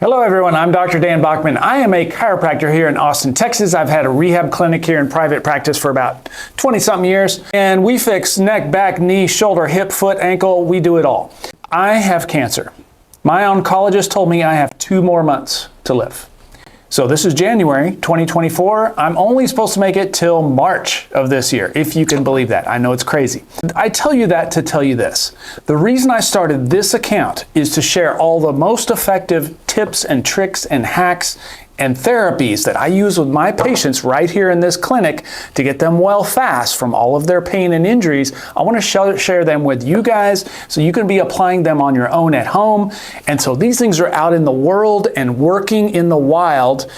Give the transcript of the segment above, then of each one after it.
Hello everyone, I'm Dr. Dan Bachman. I am a chiropractor here in Austin, Texas. I've had a rehab clinic here in private practice for about 20-something years, and we fix neck, back, knee, shoulder, hip, foot, ankle. We do it all. I have cancer. My oncologist told me I have 2 more months to live. So this is January 2024. I'm only supposed to make it till March of this year, if you can believe that. I know it's crazy. I tell you that to tell you this. The reason I started this account is to share all the most effective tips and tricks and hacks and therapies that I use with my patients right here in this clinic to get them well fast from all of their pain and injuries. I want to share them with you guys so you can be applying them on your own at home. And so these things are out in the world and working in the wild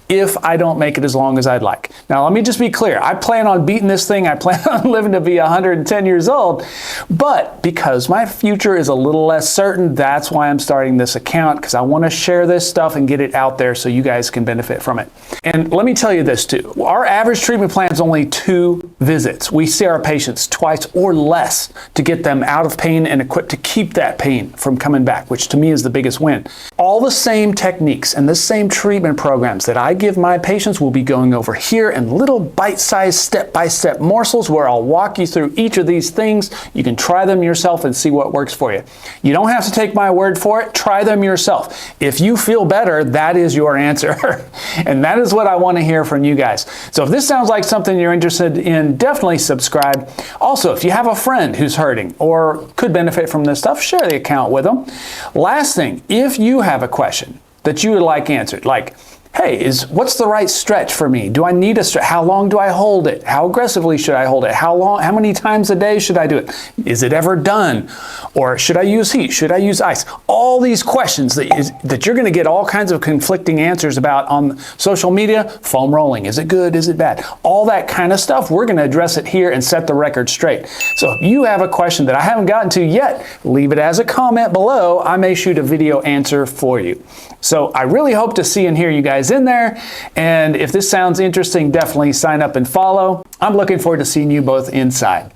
if I don't make it as long as I'd like. Now, let me just be clear. I plan on beating this thing. I plan on living to be 110 years old. But because my future is a little less certain, that's why I'm starting this account, because I want to share this stuff and get it out there so you guys can benefit from it. And let me tell you this too. Our average treatment plan is only 2 visits. We see our patients twice or less to get them out of pain and equipped to keep that pain from coming back, which to me is the biggest win. All the same techniques and the same treatment programs that I give my patients will be going over here in little bite-sized step-by-step morsels where I'll walk you through each of these things. You can try them yourself and see what works for you. You don't have to take my word for it. Try them yourself. If you feel better, that is your answer. And that is what I want to hear from you guys. So if this sounds like something you're interested in, definitely subscribe. Also, if you have a friend who's hurting or could benefit from this stuff, share the account with them. Last thing, if you have a question that you would like answered, like, hey, what's the right stretch for me? Do I need a stretch? How long do I hold it? How aggressively should I hold it? How many times a day should I do it? Is it ever done? Or should I use heat? Should I use ice? All these questions that you're going to get all kinds of conflicting answers about on social media. Foam rolling, is it good? Is it bad? All that kind of stuff, we're going to address it here and set the record straight. So if you have a question that I haven't gotten to yet, leave it as a comment below. I may shoot a video answer for you. So I really hope to see and hear you guys in there. And if this sounds interesting, definitely sign up and follow. I'm looking forward to seeing you both inside.